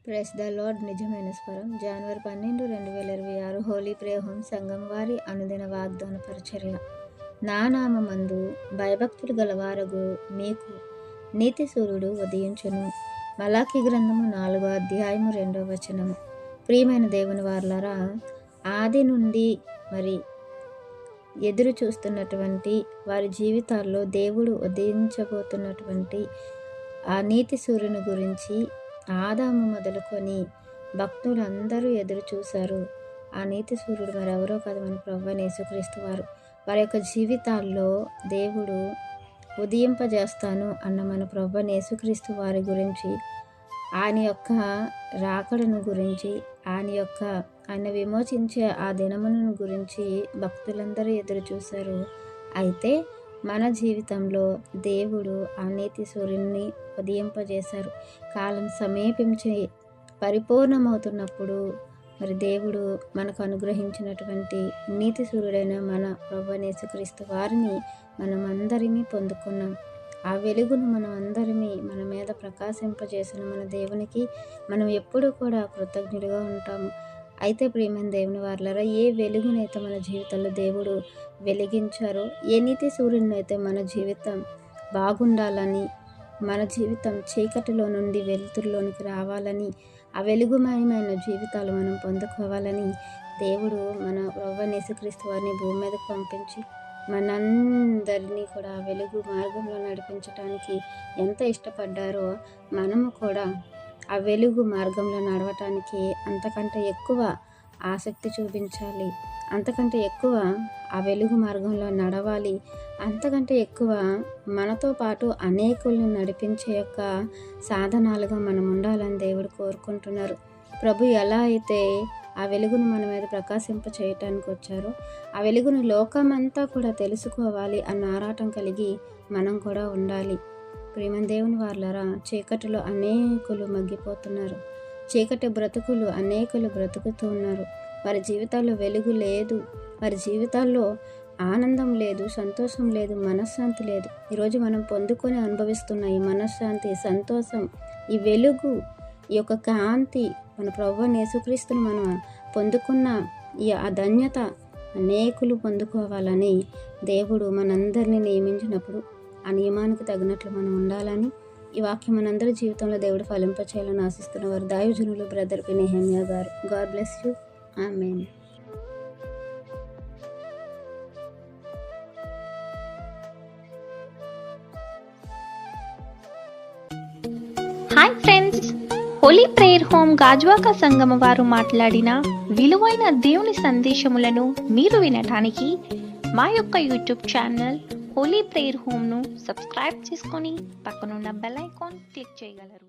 Press the lord నిజమైన స్వరం జనవరి 12, 2026 Holi prayer home సంఘం వారి అనుదిన వాగ్దాన పరిచర్య. నా నామమందు భయభక్తులు గలవారగు మీకు నీతి సూర్యుడు ఉదయించును. మలాకి గ్రంథము 4వ అధ్యాయము 2వ వచనము. ప్రియమైన దేవుని వారలారా, ఆది నుండి మరి ఎదురు చూస్తున్నటువంటి వారి జీవితాల్లో దేవుడు ఉదయించబోతున్నటువంటి ఆ నీతి సూర్యుని గురించి ఆదాము మొదలుకొని భక్తులందరూ ఎదురు చూశారు. ఆ నీతి సూర్యుడు మరెవరో కాదు, మన ప్రభువైన యేసుక్రీస్తు వారు. వారి యొక్క జీవితాల్లో దేవుడు ఉదయింపజేస్తాను అన్న మన ప్రభువైన యేసుక్రీస్తు వారి గురించి, ఆయన యొక్క రాకడను గురించి, ఆయన విమోచించే ఆ దినమును గురించి భక్తులందరూ ఎదురు చూశారు. అయితే మన జీవితంలో దేవుడు ఆ నీతి సూర్యుని ఉదయింపజేశారు. కాలం సమీపించి పరిపూర్ణమవుతున్నప్పుడు మరి దేవుడు మనకు అనుగ్రహించినటువంటి నీతి సూర్యుడైన మన ప్రభువైన యేసుక్రీస్తు వారిని మనమందరినీ పొందుకున్నాం. ఆ వెలుగును మనం అందరినీ మన మీద ప్రకాశింపజేసిన మన దేవునికి మనం ఎప్పుడూ కూడా కృతజ్ఞులుగా ఉంటాము. అయితే ప్రియమైన దేవుని వారలారా, ఏ వెలుగునైతే మన జీవితంలో దేవుడు వెలిగించారో, ఏ నీతి సూర్యుని అయితే మన జీవితం బాగుండాలని, మన జీవితం చీకటిలో నుండి వెలుతురులోనికి రావాలని, ఆ వెలుగుమయమైన జీవితాలు మనం పొందుకోవాలని దేవుడు మన ప్రభువైన యేసుక్రీస్తు వారిని భూమి మీదకు పంపించి మనందరినీ కూడా వెలుగు మార్గంలో నడిపించడానికి ఎంత ఇష్టపడ్డారో, మనము కూడా ఆ వెలుగు మార్గంలో నడవటానికి అంతకంటే ఎక్కువ ఆసక్తి చూపించాలి, అంతకంటే ఎక్కువ ఆ వెలుగు మార్గంలో నడవాలి, అంతకంటే ఎక్కువ మనతో పాటు అనేకుల్ని నడిపించే యొక్క సాధనాలుగా మనం ఉండాలని దేవుడు కోరుకుంటున్నారు. ప్రభు ఎలా అయితే ఆ వెలుగును మన మీద ప్రకాశింప చేయటానికి వచ్చారో, ఆ వెలుగును లోకమంతా కూడా తెలుసుకోవాలి అన్న ఆరాటం కలిగి మనం కూడా ఉండాలి. ప్రియమైన దేవుని వారలారా, చీకటిలో అనేకులు మగ్గిపోతున్నారు. చీకటి బ్రతుకులు అనేకులు బ్రతుకుతూ ఉన్నారు. వారి జీవితాల్లో వెలుగు లేదు, వారి జీవితాల్లో ఆనందం లేదు, సంతోషం లేదు, మనశ్శాంతి లేదు. ఈరోజు మనం పొందుకొని అనుభవిస్తున్న ఈ మనశ్శాంతి, సంతోషం, ఈ వెలుగు, ఈ యొక్క కాంతి, మన ప్రభువైన యేసుక్రీస్తును మనం పొందుకున్న ఆ ధన్యత అనేకులు పొందుకోవాలని దేవుడు మనందరినీ నియమించినప్పుడు ఆ నియమానికి తగినట్లు మనం ఉండాలని ఈ వాక్యం మనందరి జీవితంలో దేవుడు ఫలింపచేయాలని ఆశిస్తున్న వారు దైవజనులు బ్రదర్ నెహెమ్యా గారు. God bless you. Amen. Hi friends, Holi prayer home Gajuwaka సంగమ వారు మాట్లాడిన విలువైన దేవుని సందేశములను మీరు వినటానికి మా యొక్క యూట్యూబ్ ఛానల్ హోలీ ప్రేయర్ హోమ్ను సబ్స్క్రైబ్ చేసుకొని పక్కనున్న బెల్ ఐకాన్ క్లిక్ చేయగలరు.